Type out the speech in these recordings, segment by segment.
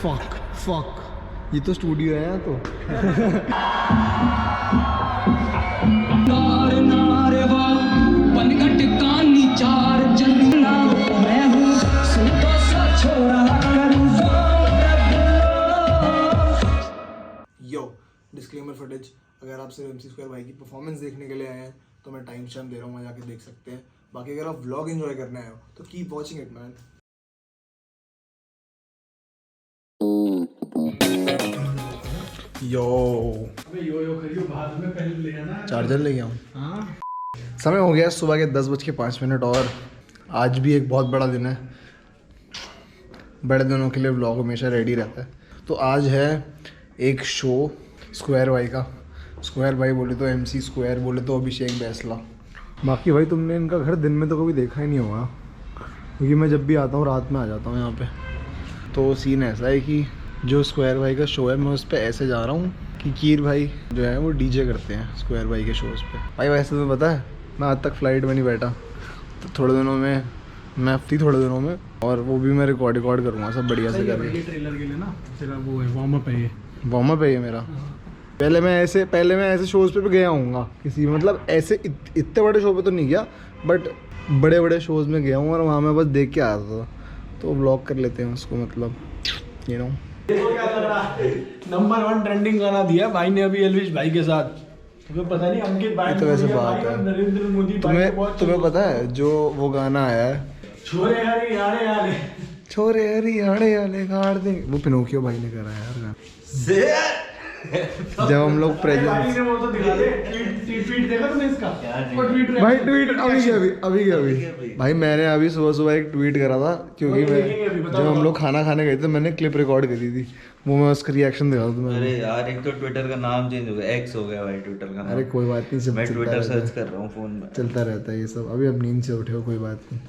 Fuck ये तो studio है यहाँ तो। यो डिस्क्लेमर फुटेज, अगर आप सिर्फ MC स्क्वायर भाई की परफॉर्मेंस देखने के लिए आए हैं तो मैं टाइम स्टैम्प दे रहा हूँ, वहाँ जाके देख सकते हैं। बाकी अगर आप व्लॉग एंजॉय करने आए हो तो कीप वॉचिंग इट मैन। यो बाद में पहले ले आना, चार्जर ले गया हूँ। हाँ समय हो गया सुबह के 10:05 और आज भी एक बहुत बड़ा दिन है। बड़े दिनों के लिए व्लॉग हमेशा रेडी रहता है। तो आज है एक शो स्क्वायर भाई का। स्क्वायर भाई बोले तो MC स्क्वायर, बोले तो अभिषेक बैसला। बाकी भाई तुमने इनका घर दिन में तो कभी देखा ही नहीं होगा, क्योंकि मैं जब भी आता हूँ रात में आ जाता हूँ यहाँ पे। तो सीन ऐसा है कि जो स्क्वायर भाई का शो है मैं उस पर ऐसे जा रहा हूँ कि कीर भाई जो है वो DJ करते हैं स्क्वायर भाई के शोज़ पे। भाई वैसे तो पता है मैं आज तक फ्लाइट में नहीं बैठा, तो थोड़े दिनों में मैं थोड़े दिनों में, और वो भी मैं रिकॉर्ड करूँगा सब बढ़िया से करके। ट्रेलर के लिए ना तेरा वो है वार्म अप है, ये वार्म अप है ये मेरा। पहले मैं ऐसे शोज़ पे भी गया हूँगा किसी, मतलब ऐसे इतने बड़े शो पे तो नहीं गया, बट बड़े शोज़ में गया हूँ और वहाँ मैं बस देख के आया था। तो व्लॉग कर लेते हैं उसको, मतलब यू नो। देखो क्या लग रहा है, नंबर 1 ट्रेंडिंग गाना दिया भाई ने अभी एल्विश भाई के साथ। तुम्हें पता नहीं अंकित भाई तो वैसे बात है, नरेंद्र मोदी तुम्हें पता है जो वो गाना आया है, छोरे हरियाणे वाले गाड़ देंगे, वो पिनोकियो भाई ने करा है यार गाना। जब हम लोग प्रेजेंट भाई ट्वीट अभी भाई मैंने अभी सुबह एक ट्वीट करा था, क्योंकि मैं जब हम लोग खाना खाने गए थे मैंने क्लिप रिकॉर्ड करी थी, वो मैं उसका रिएक्शन दिखा दूँ। अरे यार एक तो ट्विटर का नाम चेंज हो गया, X हो गया भाई ट्विटर का नाम। अरे कोई बात नहीं, सब मैं ट्विटर सर्च कर रहा हूँ फोन में, चलता रहता है ये सब। अभी अब नींद से उठे हो, कोई बात नहीं।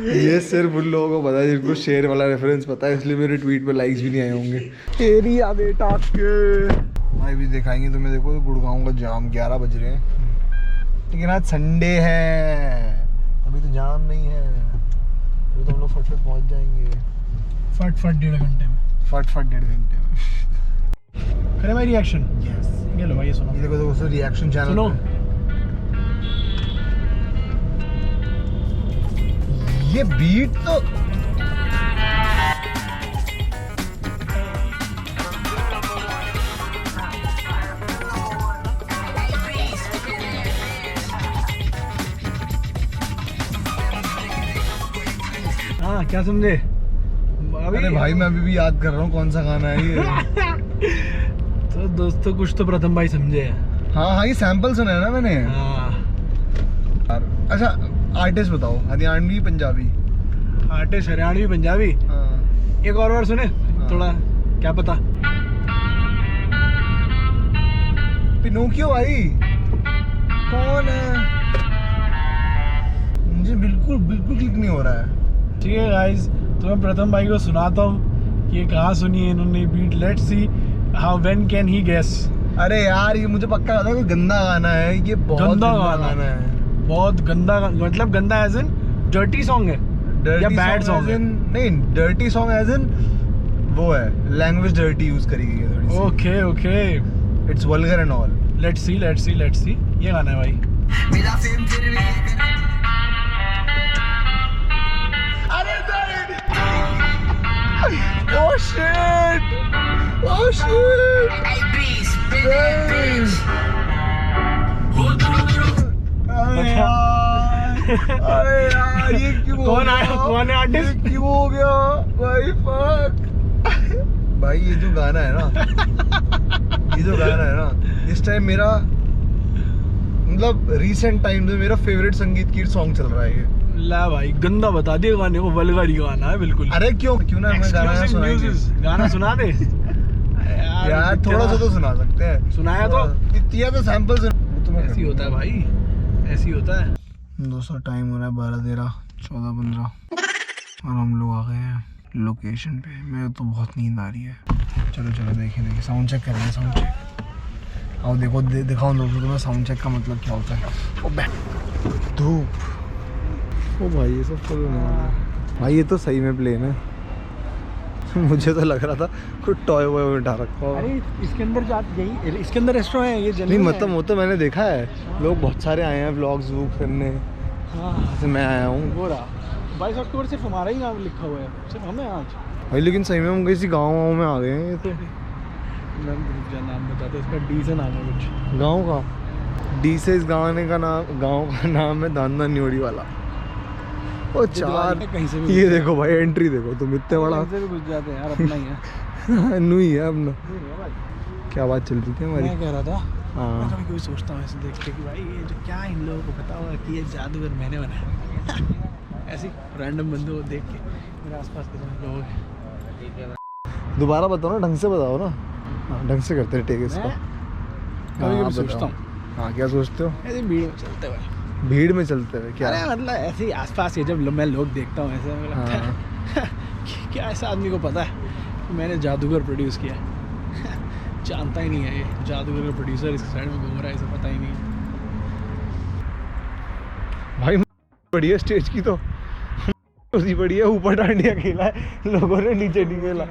ये सिर्फ उन लोगों को पता है जिनको शेर वाला रेफरेंस पता है, इसलिए मेरे ट्वीट पे लाइक्स भी नहीं आए होंगे। एरिया बेटा के भाई भी दिखाएंगे तुम्हें। देखो गुड़गांव का जाम 11 बज रहे हैं, लेकिन आज संडे है, अभी तो जाम नहीं है, अभी तो हम लोग फटफट पहुंच जाएंगे। फट 1.5 घंटे में, फट 1.5 घंटे में। करे भाई रिएक्शन। यस ये लो भाई, ये सुनो। ये देखो दोस्तों रिएक्शन चैनल सुनो। ये बीट तो हाँ क्या समझे? अरे भाई मैं अभी भी याद कर रहा हूँ कौन सा गाना है ये। तो दोस्तों कुछ तो प्रथम भाई समझे। हाँ ये सैंपल सुना है ना मैंने। अच्छा आर्टिस्ट बताओ, हरियाणवी पंजाबी? आर्टिस्ट हरियाणवी पंजाबी। हाँ। एक और बार सुने। हाँ। थोड़ा क्या पता। पिनोकियो भाई कौन है, मुझे बिल्कुल क्लिक नहीं हो रहा है। ठीक है गाइस, तो मैं प्रथम भाई को सुनाता हूँ कि ये कहाँ सुनी है इन्होंने beat. Let's see how when can he guess. अरे यार ये मुझे पक्का लगा कोई गंदा गाना है, ये बहुत गंदा गाना है। बहुत गंदा, मतलब गंदा एज इन डर्टी सॉन्ग है या बैड सॉन्ग है? नहीं डर्टी सॉन्ग एज इन वो है, लैंग्वेज डर्टी यूज करी गई है थोड़ी सी। Okay it's vulgar and all. Let's see ये गाना है भाई। Oh shit! अरे यार ये क्यों कौन है आर्टिस्ट? क्यों हो गया भाई? फक भाई ये जो गाना है ना इस टाइम मेरा मतलब रीसेंट टाइम में मेरा फेवरेट संगीत की सॉन्ग चल रहा है ये। ला भाई गंदा बता दिए गाने को, वल्गर गाना है बिल्कुल। अरे क्यों ना मैं गाना सुना दे यार थोड़ा सा तो सुना सकते हैं। सुनाया तो इतना तो सैंपल ऐसी होता है भाई, ऐसी होता है। दोस्तों टाइम हो रहा है 12, 13, 14, 15 और हम लोग आ गए हैं लोकेशन पे। मेरे तो बहुत नींद आ रही है। चलो चलो देखिए साउंड चेक करेंगे, साउंड चेक। आओ देखो दिखाऊँ दोस्तों तुम्हें साउंड चेक का मतलब क्या होता है। ओ धूप, ओ भाई ये सब फुल होने वाला है भाई। ये तो सही में प्लेन है। मुझे तो लग रहा था कुछ टॉय वॉय उठा रखा हो। अरे इसके अंदर यही इसके अंदर रेस्टोरेंट है ये नहीं मतलब वो तो मैंने देखा है, लोग बहुत सारे आए हैं व्लॉग्स वूग करने। हाँ जैसे मैं आया हूँ। वो रहा 22 अक्टूबर सिर्फ हमारा ही नाम लिखा हुआ है, सिर्फ हमें आज। भाई लेकिन सही में हम किसी गाँव में आ गए हैं। ये तो नाम बताते, इसका डी से नाम है कुछ। गांव का डी से इस गाँव का नाम है दांदा न्योड़ी वाला। ओ चार कहीं से भी ये देखो भाई एंट्री देखो तुम, इतने बड़ा कहीं से भी घुस जाते हैं यार, अपना ही है। नू ही है अपना। क्या बात चल रही थी हमारी? मैं कह रहा था हाँ मैं कभी कभी सोचता हूँ ऐसे देख के कि भाई ये जो क्या इन लोगों को पता होगा कि ये जादूगर मैंने बनाया। ऐसे रैंडम बंदों को देख के मेरे आसपास के लोग हैं। दोबारा बताओ ना, ढंग से बताओ ना। हाँ ढंग से करते हैं टेक इसका। कभी हाँ, कभी सोचता बताओ। हूँ हाँ क्या सोचते हो? ऐसे भीड़ में चलते हुए। भीड़ में चलते हुए क्या? अरे मतलब ऐसे ही आसपास ये जब मैं लोग देखता हूँ ऐसे मुझे लगता है कि क्या ऐसा आदमी को पता है कि मैंने जादूगर प्रोड्यूस किया है। जानता ही नहीं है ये जादूगर का प्रोड्यूसर इस साइड में घूम रहा है, इसे पता ही नहीं है। भाई बढ़िया स्टेज की तो उसी बढ़िया, ऊपर डांडिया खेला है लोगों ने, नीचे नहीं खेला।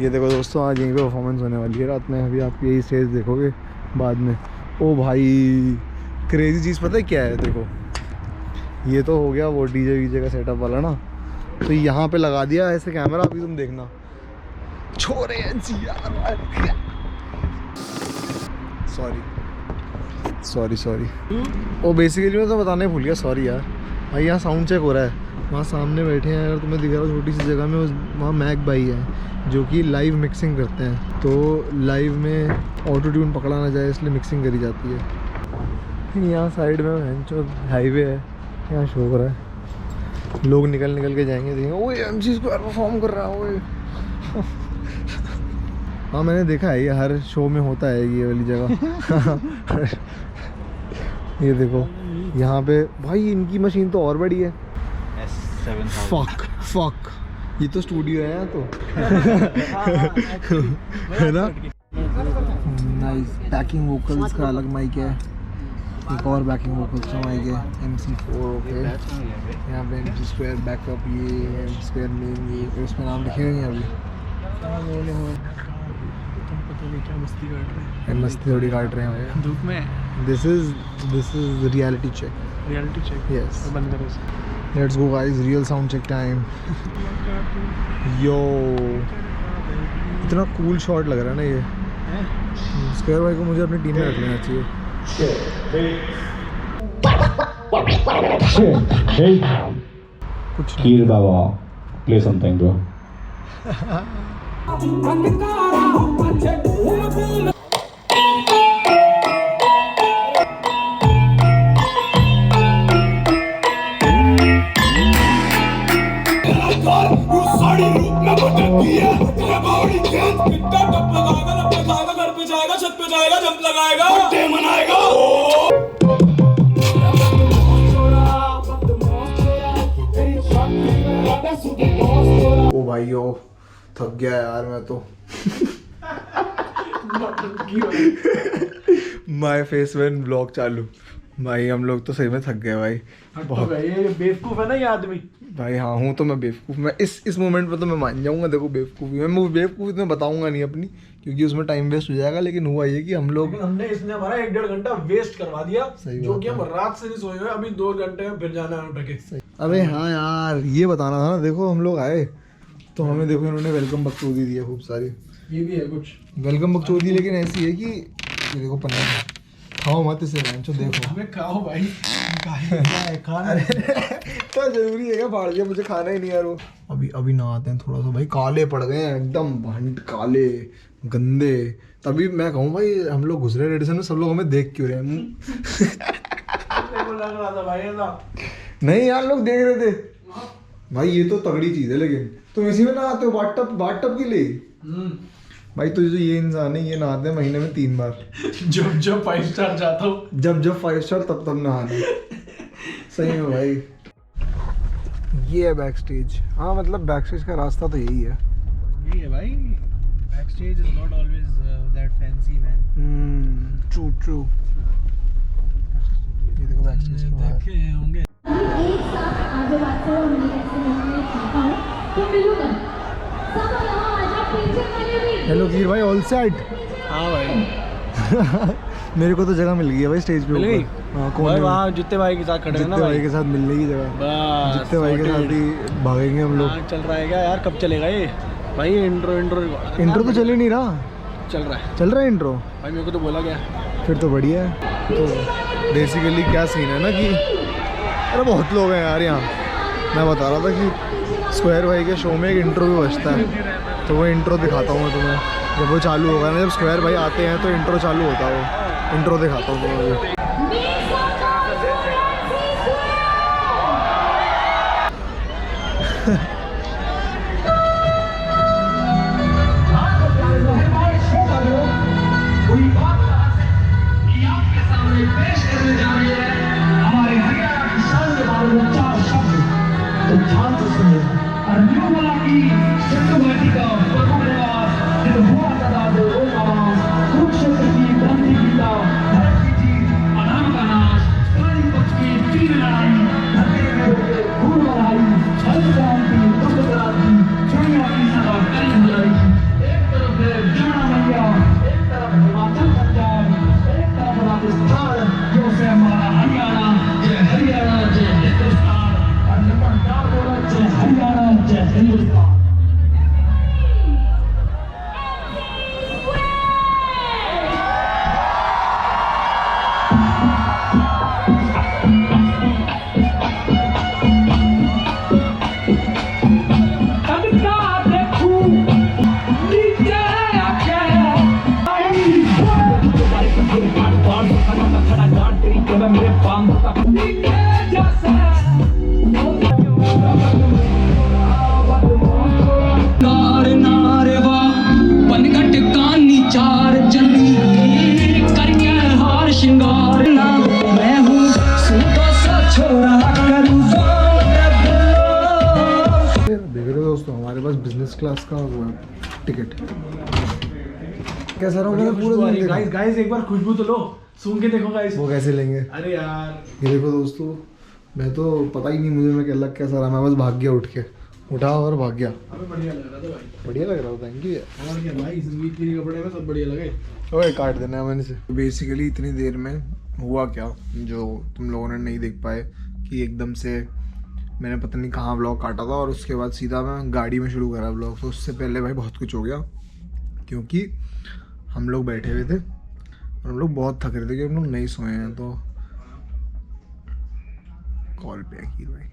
ये देखो दोस्तों आज यहीं पे परफॉर्मेंस होने वाली है रात में। अभी आप यही स्टेज देखोगे बाद में। ओ भाई क्रेजी चीज़ पता है क्या है? देखो ये तो हो गया वो डीजे वीजे का सेटअप वाला ना, तो यहाँ पे लगा दिया ऐसे कैमरा। अभी तुम देखना छोरे सॉरी ओ बेसिकली मैं तो बताने भूल गया, सॉरी यार। भाई यहाँ साउंड चेक हो रहा है, वहाँ सामने बैठे हैं, अगर तुम्हें दिख रहा है छोटी सी जगह में, वहाँ मैक भाई है जो कि लाइव मिक्सिंग करते हैं। तो लाइव में ऑटो ट्यून पकड़ा ना जाए इसलिए मिक्सिंग करी जाती है। यहाँ साइड में हाईवे है, यहाँ शो हो रहा है, लोग निकल के जाएंगे, देखेंगे ओए MC स्क्वायर परफॉर्म कर रहा है ओए। हाँ मैंने देखा है, ये हर शो में होता है ये वाली जगह। ये देखो यहाँ पे भाई इनकी मशीन तो और बड़ी है। फक ये तो स्टूडियो है यहाँ तो। है ना? नाइस बैकिंग वोकल्स का अलग माइक है, एक और बैकिंग वोकल्स का माइक है MC4। ओके यहाँ पे MC स्क्वायर बैकअप, ये MC स्क्वायर मेन, ये उसमें नाम लिखे हुए हैं अभी। क्या मस्ती काट रहे हैं? मस्ती थोड़ी काट रहे हैं धूप में। This is reality check. Reality check. Yes बंद करो इसे। Let's go guys, real sound check time. Yo इतना कूल शॉट लग रहा है ना ये। स्क्वायर भाई को मुझे अपनी टीम में रख लेना चाहिए। कुछ Kir Baba, play something, bro. छत पे जाएगा, जंप लगाएगा, मनाएगा। ओ भाइयों थक गया यार मैं तो। माय फेस व्हेन व्लॉग चालू। भाई हम लोग तो सही में थक गए भाई बहुत। ये बेवकूफ है ना ये आदमी। भाई हाँ हूँ तो मैं बेवकूफ़। मैं इस मोमेंट पे तो मैं मान जाऊँगा। देखो बेवकूफ़ी मैं बेवकूफ़ी तो मैं बताऊँगा नहीं अपनी, क्योंकि उसमें टाइम वेस्ट हो जाएगा। लेकिन हुआ ये कि हम लोग इसने हमारा 1-1.5 घंटा वेस्ट करवा दिया, सही जो बात कि हम रात से नहीं सोए हुए। अभी 2 घंटे में फिर जाना है उठ के। अबे हाँ यार ये बताना था ना। देखो हम लोग आए तो हमें देखो इन्होंने वेलकम बकचोदी दी है खूब सारी। ये भी है कुछ वेलकम बकचोदी, लेकिन ऐसी है कि ये देखो पन्ना खाओ मत इसे बेंचो। देखो हमें खाओ भाई, खाना तो जरूरी है क्या? फाड़ दिया मुझे, खाना ही नहीं यार वो। अभी नहाते हैं थोड़ा सा भाई, काले पड़ गए हैं एकदम भंड काले गंदे। तभी मैं कहूँ भाई हम लोग घुस रहे रेडिसन में, सब लोग हमें देख क्यों रहे हैं? लग रहा था भाई ना। नहीं यार लोग देख रहे थे भाई। ये तो तगड़ी चीज है, लेकिन तुम इसी में नहाते हो बाथ टब के लिए? भाई तो जो ये इंसान है ये नहाते हैं महीने में 3 बार। जब 5 स्टार जाता हूँ, जब 5 स्टार तब नहाना। सही में भाई। ये है बैक स्टेज। हाँ मतलब बैक स्टेज का रास्ता तो यही है। यही है भाई, back stage is not always that fancy man. True true. ये देखो बैक स्टेज के बाहर। देखे होंगे। एक साथ आगे बात करो, हमने ऐसे नहीं सीखा है तो मिलूंगा सब यहाँ आजा पीछे वाले भी। हेलो वीर भाई, ऑल सेट। हाँ भाई मेरे को तो जगह मिल गई है भाई स्टेज पे मिल गई? ऊपर। हाँ भाई कोने में। वहाँ जुत्ते भाई के साथ खड़े हैं ना जितने भाई भाई। के साथ मिलने की जगह। बस जितने भाई के साथ ही भागेंगे हम लोग। हाँ, चल रहा है क्या यार, कब चलेगा ये भाई? इंट्रो इंट्रो तो चल ही नहीं रहा। चल रहा है चल रहा है इंट्रो? भाई, मेरे को तो बोला गया। फिर तो बढ़िया है। तो बेसिकली क्या सीन है ना कि अरे बहुत लोग हैं यार यहाँ। मैं बता रहा था कि स्क्वायर भाई के शो में एक इंट्रो भी बजता है, तो वो इंट्रो दिखाता हूँ मैं तुम्हें जब वो चालू होगा ना। जब स्क्वायर भाई आते हैं तो इंट्रो चालू होता है, वो इंट्रो दिखाता हूँ तुम्हें। बिजनेस क्लास का वो टिकट कैसा रहा मैंने पूरा दिन देखा। गाइस एक बार खुशबू तो लो, सूंघ के देखो गाइस। वो कैसे लेंगे? अरे यार ये देखो दोस्तों, मैं तो पता ही नहीं मुझे मैं क्या लग कैसा रहा। मैं बस भाग गया, उठ के उठा और भाग गया। हमें बढ़िया लग रहा था भाई। बढ़िया लग रहा था, थैंक यू यार। और क्या भाई, संगीत के कपड़े में सब बढ़िया लगे। ओए काट देना है मैंने से। बेसिकली इतनी देर में हुआ क्या जो तुम लोगों ने नहीं देख पाए कि एकदम से मैंने पता नहीं कहाँ व्लॉग काटा था और उसके बाद सीधा मैं गाड़ी में शुरू करा व्लॉग। तो उससे पहले भाई बहुत कुछ हो गया, क्योंकि हम लोग बैठे हुए थे और हम लोग बहुत थक रहे थे कि हम लोग नहीं सोए हैं। तो कॉल पे है हीर भाई।